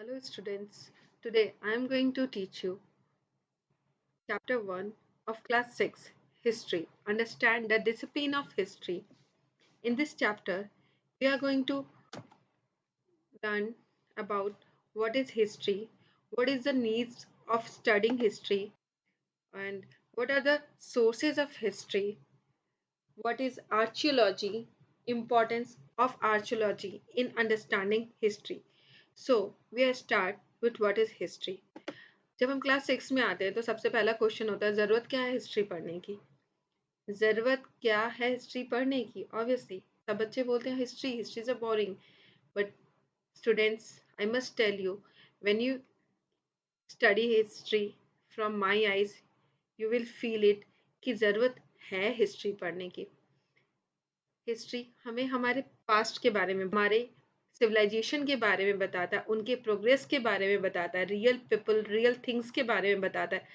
Hello students, today I am going to teach you chapter 1 of class 6 History. Understand the discipline of history. In this chapter, we are going to learn about what is history, what is the needs of studying history, and what are the sources of history, what is archaeology, importance of archaeology in understanding history. So, we are start with what is history. जब हम class 6 में आते हैं तो सबसे पहला question होता है ज़रूरत क्या है हिस्ट्री पढ़ने की। ज़रूरत क्या है हिस्ट्री पढ़ने की? ऑब्वियसली सब बच्चे बोलते हैं history history is a boring, but students I must tell you, when you study history from my eyes you will feel it कि ज़रूरत है हिस्ट्री पढ़ने की। हिस्ट्री हमें हमारे पास्ट के बारे में, हमारे सिविलाइजेशन के बारे में बताता है, उनके प्रोग्रेस के बारे में बताता है, रियल पीपल रियल थिंग्स के बारे में बताता है,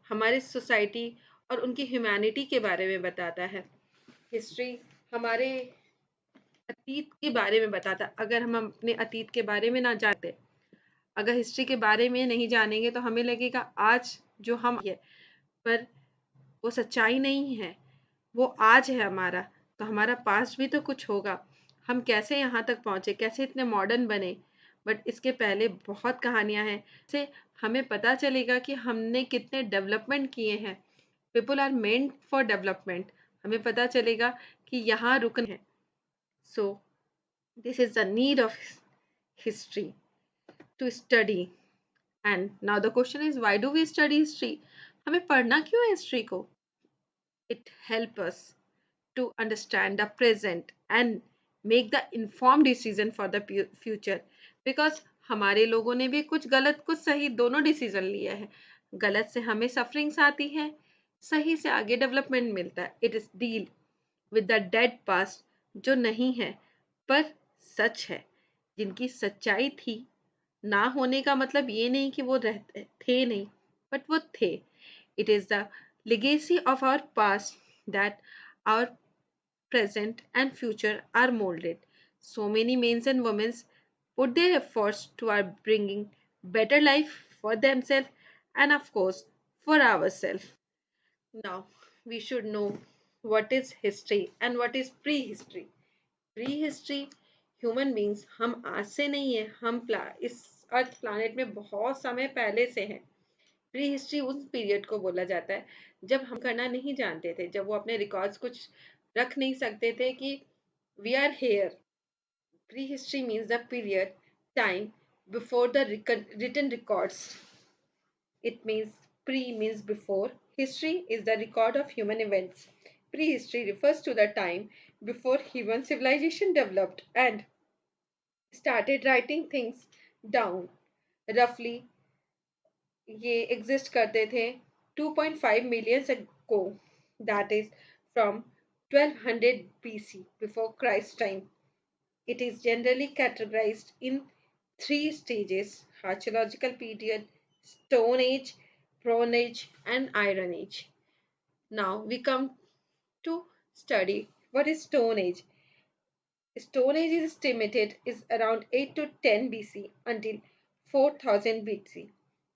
हमारे सोसाइटी और उनकी ह्यूमैनिटी के बारे में बताता है। हिस्ट्री हमारे अतीत के बारे में बताता है। अगर हम अपने अतीत के बारे में ना जानते, अगर हिस्ट्री के बारे में नहीं जानेंगे तो हमें लगेगा आज जो हम है पर वो सच्चाई नहीं है, वो आज है हमारा, तो हमारा पास्ट भी तो कुछ होगा। हम कैसे यहाँ तक पहुँचे, कैसे इतने मॉडर्न बने, बट इसके पहले बहुत कहानियाँ हैं से हमें पता चलेगा कि हमने कितने डेवलपमेंट किए हैं। People are meant for development, हमें पता चलेगा कि यहाँ रुकना है। So this is the need of history to study. And now the question is why do we study history? हमें पढ़ना क्यों है हिस्ट्री को? It help us to understand the present and make the informed decision for the future, because हमारे लोगों ने भी कुछ गलत कुछ सही दोनों डिसीजन लिए हैं। गलत से हमें सफरिंग्स आती है, सही से आगे डेवलपमेंट मिलता है। It is deal with the dead past, जो नहीं है पर सच है, जिनकी सच्चाई थी। ना होने का मतलब ये नहीं कि वो रहते थे नहीं, बट वो थे। It is the legacy of our past that our present and future are molded. So many men and women put their efforts toward bringing better life for themselves and of course for ourselves. Now we should know what is history and what is prehistory. Prehistory human beings हम आज से नहीं है, हम इस अर्थ planet में बहुत समय पहले से हैं। प्री हिस्ट्री उस पीरियड को बोला जाता है जब हम करना नहीं जानते थे, जब वो अपने रिकॉर्ड्स कुछ रख नहीं सकते थे कि we are here. Prehistory means the period time before the written records. It means pre means before. History is the record of human events. Prehistory refers to the time before human civilization developed and started writing things down. Roughly ये exist करते थे 2.5 million ago, that is from 1200 BC, before Christ time. It is generally categorized in three stages: archaeological period, Stone Age, Bronze Age, and Iron Age. Now we come to study what is Stone Age. Stone Age is estimated is around 8 to 10 BC until 4000 BC.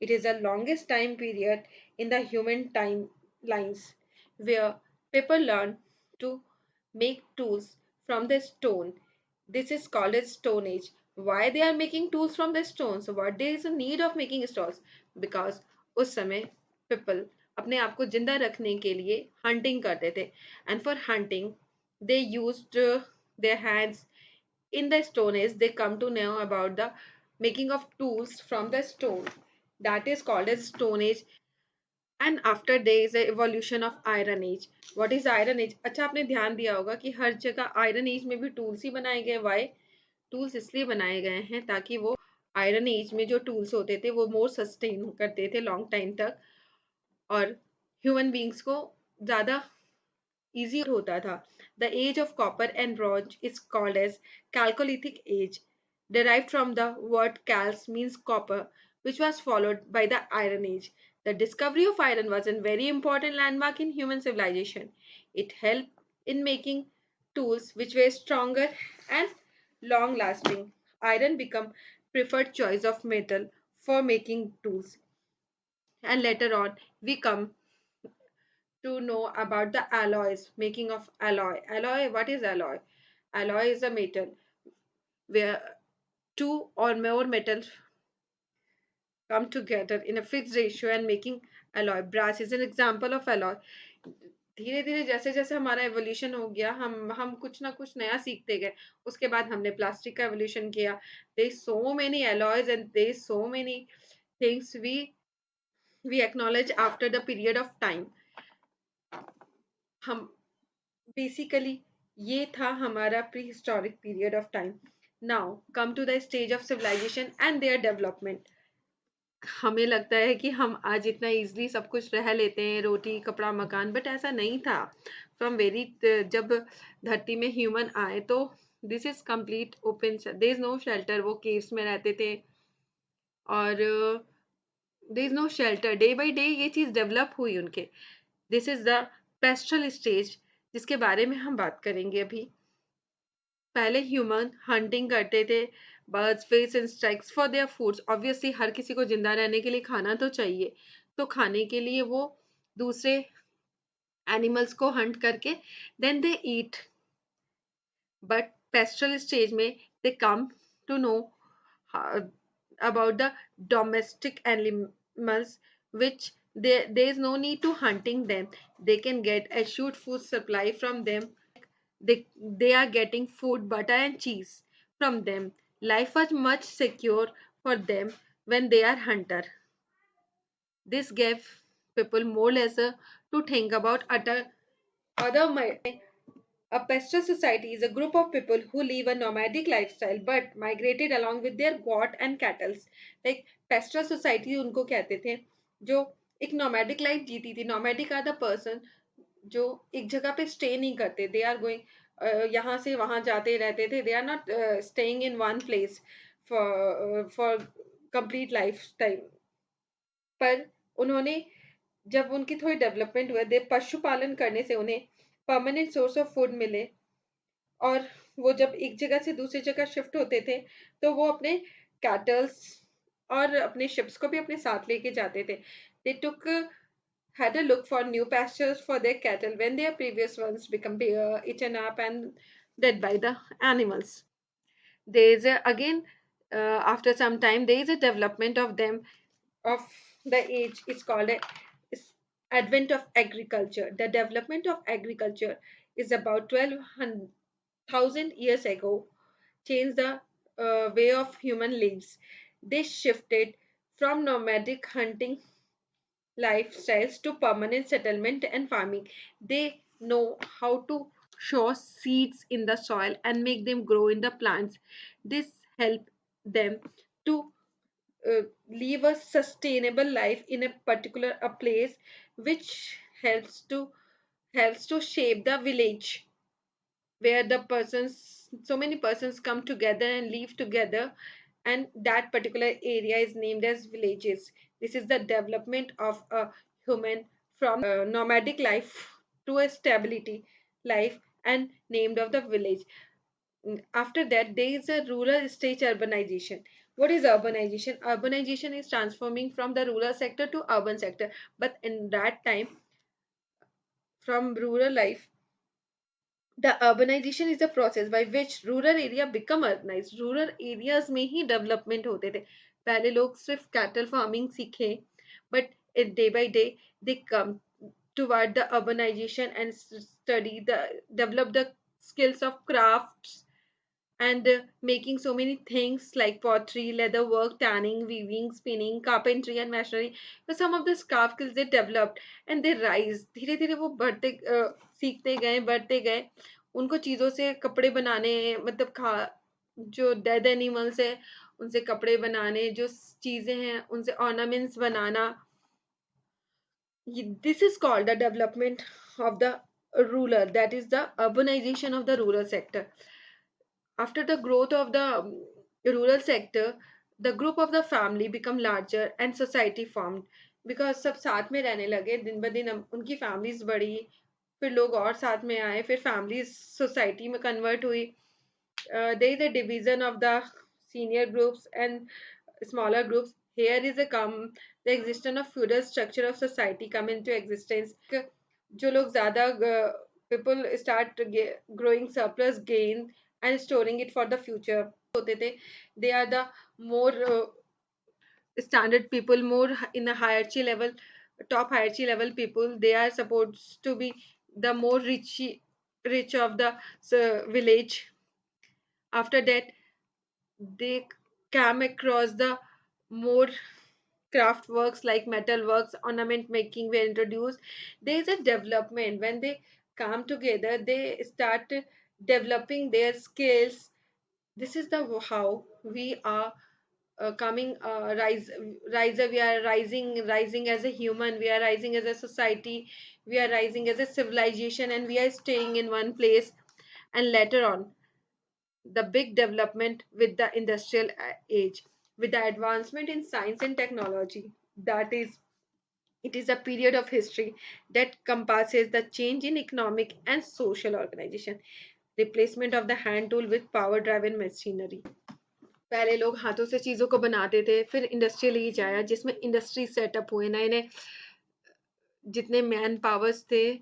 It is the longest time period in the human timelines where people learn to make tools from the stone. This is called as Stone Age. Why they are making tools from the stones? So what there is a need of making stones? Because उस समय people अपने आप को जिंदा रखने के लिए hunting करते थे, and for hunting they used their hands. In the Stone Age, they come to know about the making of tools from the stone. That is called as Stone Age. And after there is a evolution of Iron Age. What is Iron Age? अच्छा आपने ध्यान दिया होगा कि हर जगह iron age में भी tools ही बनाए गए। वाई? टूल्स इसलिए बनाए गए हैं ताकि वो आयरन एज में जो टूल्स होते थे वो मोर सस्टेन करते थे लॉन्ग टाइम तक, और ह्यूमन बींग्स को ज़्यादा easy होता था। The age of copper and bronze is called as Chalcolithic age, derived from the word cals means copper, which was followed by the Iron Age. The discovery of iron was a very important landmark in human civilization. It helped in making tools which were stronger and long lasting. Iron became preferred choice of metal for making tools. And later on, we come to know about the alloys, making of alloy. Alloy, what is alloy? Alloy is a metal where two or more metals come together in a fixed ratio and making alloy. Brass is an example of alloy. धीरे धीरे जैसे जैसे हमारा evolution हो गया, हम कुछ ना कुछ नया सीखते गए. उसके बाद हमने प्लास्टिक का एवोल्यूशन किया. There is so many alloys and there is so many things we acknowledge after the period of time. हम basically ये था हमारा prehistoric period of time. Now come to the stage of civilization and their development. हमें लगता है कि हम आज इतना इजीली सब कुछ रह लेते हैं, रोटी कपड़ा मकान, बट ऐसा नहीं था. फ्रॉम वेरी जब धरती में ह्यूमन आए तो this is complete open, there is no shelter. वो केव्स में रहते थे और there is no shelter. Day by day ये चीज़ डेवलप हुई उनके. This is the pastoral stage जिसके बारे में हम बात करेंगे अभी. पहले ह्यूमन हंटिंग करते थे, birds fish insects for their foods. Obviously हर किसी को जिंदा रहने के लिए खाना तो चाहिए, तो खाने के लिए वो दूसरे एनिमल्स को हंट करके then they eat. But pastoral stage में they come to know about the domestic animals which there is no need to hunting them. They can get assured food supply from them. They are getting food, butter and cheese from them. Life was much secure for them when they are hunter. This gave people more leisure to think about other. A pastoral society is a group of people who live a nomadic lifestyle but migrated along with their goat and cattle. Like pastoral society उनको कहते थे जो एक nomadic life जीती थी. Nomadic are the person जो एक जगह पे स्टे नहीं करते. दे आर गोइंग, यहाँ से वहां जाते रहते थे. They are not staying in one place for complete life time. पर उन्होंने जब उनकी थोड़ी डेवलपमेंट हुआ, दे पशुपालन करने से उन्हें परमानेंट सोर्स ऑफ फूड मिले. और वो जब एक जगह से दूसरी जगह शिफ्ट होते थे तो वो अपने कैटल्स और अपने शिप्स को भी अपने साथ लेके जाते थे. दे टुक had a look for new pastures for their cattle when their previous ones become eaten up and dead by the animals. There is again, after some time, there is a development of them of the age. It's called advent of agriculture. The development of agriculture is about 12,000 years ago. Changed the way of human lives. They shifted from nomadic hunting lifestyles to permanent settlement and farming. They know how to show seeds in the soil and make them grow in the plants. This help them to live a sustainable life in a particular a place, which helps to shape the village where the persons, so many persons come together and live together, and that particular area is named as villages. This is the development of a human from nomadic life to a stability life and named of the village. After that, there is a rural stage urbanization. What is urbanization? Urbanization is transforming from the rural sector to urban sector. But in that time, from rural life, the urbanization is the process by which rural area become urbanized. Rural areas में ही development होते थे. पहले लोग सिर्फ cattle farming सीखे, but day by day they come toward the urbanization and study the develop the skills of crafts and making so many things like pottery, leather work, tanning, weaving, spinning, carpentry, and machinery. So some of the craft skills they developed and they rise. धीरे धीरे वो बढ़ते सीखते गए, बढ़ते गए. उनको चीज़ों से कपड़े बनाने, मतलब खा जो डेड एनिमल्स है उनसे कपड़े बनाने, जो चीज़ें हैं उनसे ornaments banana. This is called the development of the rural, that is the urbanization of the rural sector. After the growth of the rural sector, the group of the family become larger and society formed. Because सब साथ में रहने लगे, दिन ब दिन उनकी families बढ़ी, फिर लोग और साथ में आए, फिर families society में convert हुई. There is a division of the senior groups and smaller groups. Here is a come the existence of feudal structure of society come into existence. जो लोग ज़्यादा people start growing surplus gain and storing it for the future होते थे. They are the more standard people, more in a hierarchy level, top hierarchy level people. They are supposed to be the more rich of the village. After that, they come across the more craft works like metal works, ornament making were introduced. There is a development. When they come together, they start developing their skills. This is the how we are coming rise, we are rising as a human, we are rising as a society, we are rising as a civilization, and we are staying in one place. And later on, the big development with the industrial age, with the advancement in science and technology, that is, it is a period of history that compasses the change in economic and social organization, replacement of the hand tool with power driven machinery. पहले लोग हाथों से चीज़ों को बनाते थे, फिर industrial as आया जिसमें इंडस्ट्री सेटअप हुए, नए नए जितने मैन पावर्स थे,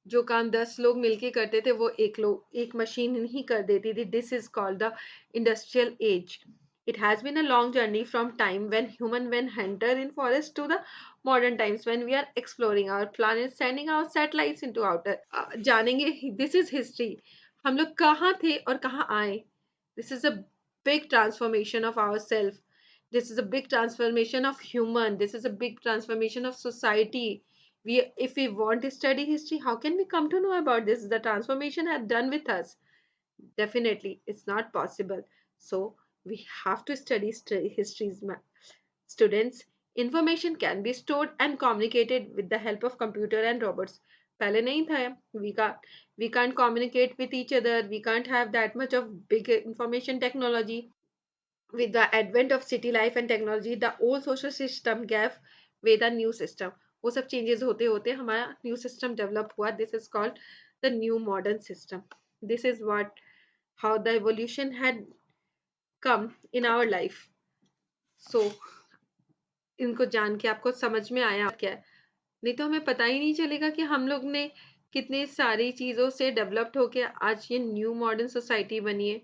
जो काम 10 लोग मिलके करते थे वो एक मशीन ही कर देती थी. This is called the industrial as. It has been a long journey from time when human went hunter in forest to the modern times when we are exploring our planet, sending our satellites into outer. जानेंगे this is history. हम लोग कहाँ थे और कहाँ आए. This is a big transformation of ourselves. This is a big transformation of human. This is a big transformation of society. If we want to study history, how can we come to know about this? The transformation had done with us. Definitely it's not possible. So we have to study histories. Students, information can be stored and communicated with the help of computer and robots. पहले नहीं था. We can't communicate with each other. We can't have that much of big information technology. With the advent of city life and technology, the old social system gave way the new system. वो सब changes होते होते हमारा new system develop हुआ. This is called the new modern system. This is what how the evolution had come in our life. So इनको जान के आपको समझ में आया क्या है? नहीं तो हमें पता ही नहीं चलेगा कि हम लोग ने कितनी सारी चीज़ों से डेवलप्ड होके आज ये न्यू मॉडर्न सोसाइटी बनी है,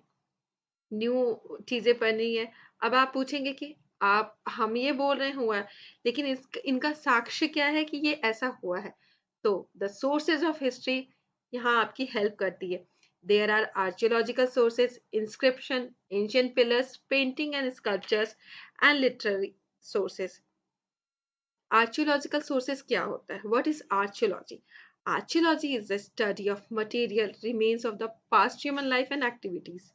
न्यू चीज़ें बनी है. अब आप पूछेंगे कि आप हम ये बोल रहे हुआ है, लेकिन इनका साक्ष्य क्या है कि ये ऐसा हुआ है. तो द सोर्सेज ऑफ हिस्ट्री यहाँ आपकी हेल्प करती है. There are archaeological sources, inscription, ancient pillars, painting and sculptures and literary sources. Archaeological sources क्या होता है? What is archaeology? Archaeology is the study of material remains of the past human life and activities.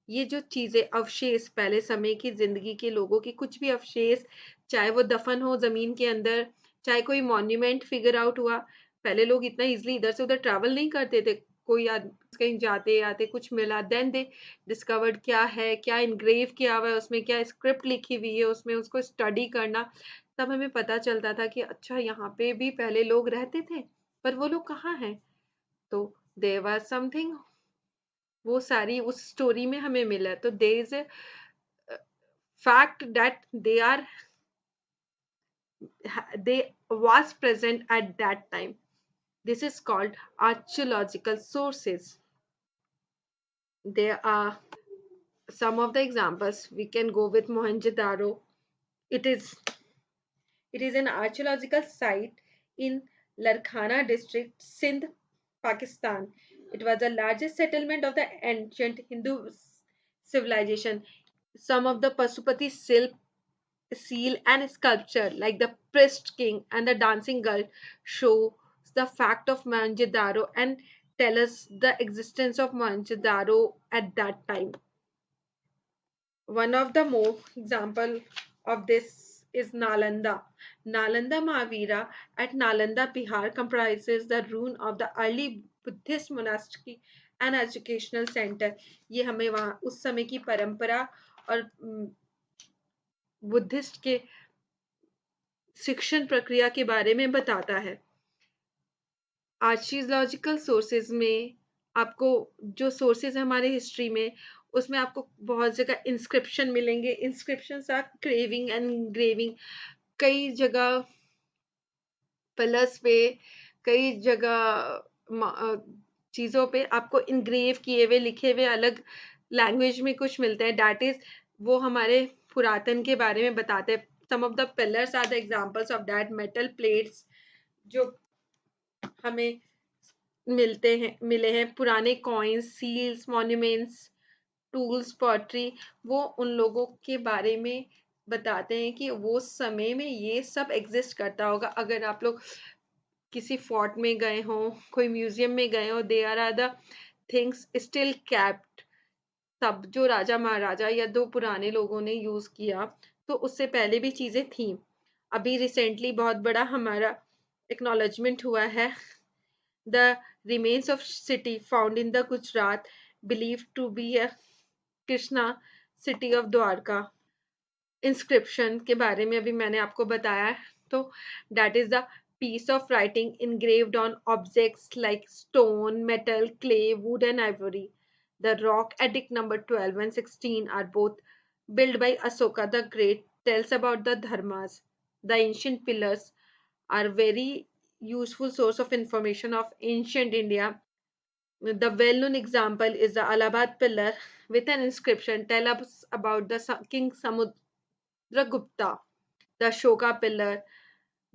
ये जो चीजें अवशेष, पहले समय की जिंदगी के लोगों के कुछ भी अवशेष, चाहे वो दफन हो जमीन के अंदर, चाहे कोई मॉन्यूमेंट फिगर आउट हुआ. पहले लोग इतना इजिली इधर से उधर ट्रैवल नहीं करते थे. कोई कहीं जाते आते कुछ मिला, देन दे डिस्कवर्ड क्या है, क्या इनग्रेव किया हुआ है उसमें, क्या स्क्रिप्ट लिखी हुई है उसमें, उसको स्टडी करना. तब हमें पता चलता था कि अच्छा यहाँ पे भी पहले लोग रहते थे, पर वो लोग कहाँ हैं. तो देयर वाज समथिंग, वो सारी उस स्टोरी में हमें मिला. तो there is fact that they was present at that time. This is called archaeological sources. There are some of the examples. We can go with Mohenjo-daro. It is an archaeological site in Larkana district, Sindh, Pakistan. It was the largest settlement of the ancient Hindu civilization. Some of the Pasupati seal and sculpture like the priest king and the dancing girl show the fact of Mohenjo-daro and tell us the existence of Mohenjo-daro at that time. One of the more example of this is Nalanda. Nalanda Mahavira at Nalanda, Bihar comprises the ruin of the early Buddhist monastery and educational center. ये हमें वहाँ उस समय की परंपरा और Buddhist के शिक्षण प्रक्रिया के बारे में बताता है. आर्कियोलॉजिकल सोर्सेज में आपको जो सोर्सेज हमारे हिस्ट्री में, उसमें आपको बहुत जगह इंस्क्रिप्शन मिलेंगे। Inscriptions are carving and graving. कई जगह पिलर्स पे, कई जगह चीज़ों पे आपको इनग्रेव किए हुए लिखे हुए अलग लैंग्वेज में कुछ मिलते हैं। दैट इज वो हमारे पुरातन के बारे में बताते हैं। Some of the pillars are the examples of that. Metal plates जो हमें मिले हैं, पुराने coins, seals, monuments, tools, pottery, वो उन लोगों के बारे में बताते हैं कि वो समय में ये सब एग्जिस्ट करता होगा। अगर आप लोग किसी फोर्ट में गए हों, कोई म्यूजियम में गए हो, they are the things still kept. तब जो राजा महाराजा या दो पुराने लोगों ने यूज किया, तो उससे पहले भी चीजें थी। अभी रिसेंटली बहुत बड़ा हमारा एक्नॉलेजमेंट हुआ है। The remains of city found in the Gujarat believe to be a Krishna city of Dwarka. Inscription के बारे में अभी मैंने आपको बताया। तो that is the piece of writing engraved on objects like stone, metal, clay, wood, and ivory. The rock attic number 12 and 16 are both built by Asoka the Great, tells about the dharmas. The ancient pillars are very useful source of information of ancient India. The well-known example is the Allahabad pillar with an inscription tell us about the King Samudragupta. The Ashoka pillar,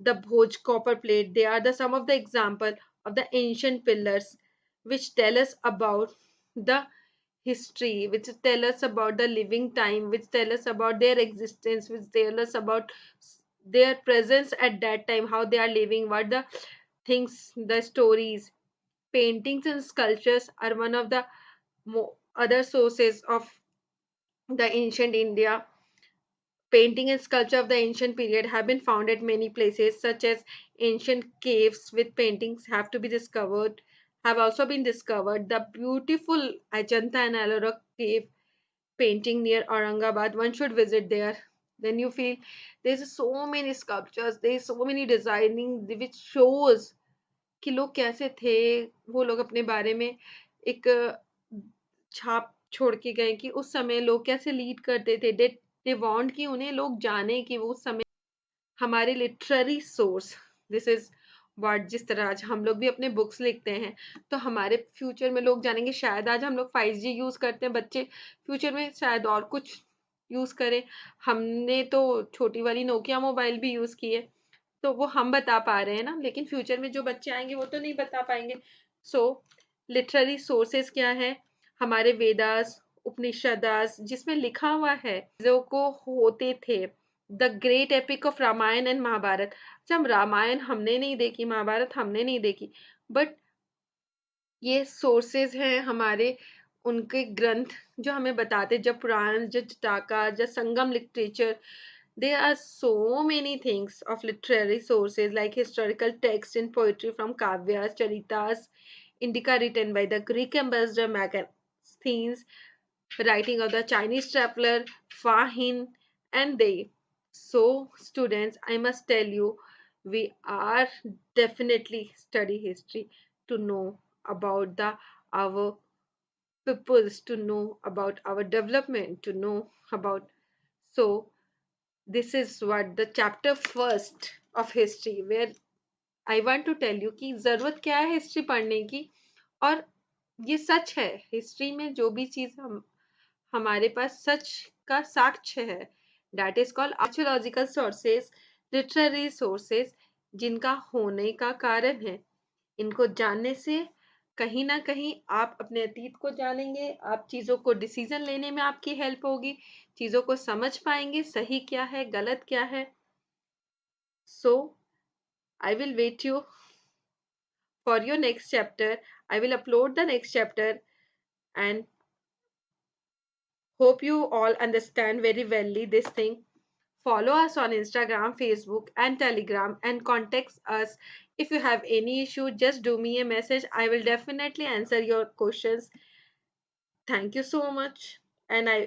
the Bhoj copper plate, they are the some of the example of the ancient pillars which tell us about the history, which tell us about the living time, which tell us about their existence, which tell us about their presence at that time, how they are living, what the things, the stories. Paintings and sculptures are one of the other sources of the ancient India. Painting and sculpture of the ancient period have been found at many places, such as ancient caves with paintings have also been discovered. The beautiful Ajanta and Ellora cave painting near Aurangabad, one should visit there. Then you feel there's so many sculptures, there's so many designing which shows कि लोग कैसे थे। वो लोग अपने बारे में एक छाप छोड़ के गए कि उस समय लोग कैसे लीड करते थे। दे वांट कि उन्हें लोग जाने कि वो समय हमारे literary source, this is word, जिस तरह आज हम लोग भी अपने बुक्स लिखते हैं, तो हमारे फ्यूचर में लोग जानेंगे। शायद आज हम लोग 5G यूज करते हैं, बच्चे फ्यूचर में शायद और कुछ यूज करें। हमने तो छोटी वाली नोकिया मोबाइल भी यूज की है, तो वो हम बता पा रहे हैं ना, लेकिन फ्यूचर में जो बच्चे आएंगे वो तो नहीं बता पाएंगे। सो लिटरेरी सोर्सेस क्या है? हमारे वेदास, उपनिषदास, जिसमें लिखा हुआ है जो को होते थे। The great epic of Ramayan and Mahabharat. जब रामायण हमने नहीं देखी, महाभारत हमने नहीं देखी, बट ये सोर्सेज हैं हमारे, उनके ग्रंथ जो हमें बताते, जब पुराण, जब जटाका, जब संगम literature. There are so many things of literary sources like historical text and poetry from Kavyas, Charitas, Indica written by the Greek ambassador Megasthenes, writing of the Chinese traveler Fahin, and they. So, students, I must tell you, we are definitely study history to know about the our peoples, to know about our development, to know about. So this is what the chapter first of history, where I want to tell you कि जरूरत क्या है history पढ़ने की। और ये सच है, history में जो भी चीज हमारे पास सच का साक्ष्य है, that is called archaeological sources, literary sources, जिनका होने का कारण है। इनको जानने से कहीं ना कहीं आप अपने अतीत को जानेंगे, आप चीज़ों को डिसीजन लेने में आपकी हेल्प होगी, चीज़ों को समझ पाएंगे सही क्या है, गलत क्या है। So I will wait you for your next chapter. I will upload the next chapter and hope you all understand very wellly this thing. Follow us on Instagram, Facebook, and Telegram, and contact us if you have any issue. Just do me a message. I will definitely answer your questions. Thank you so much. And I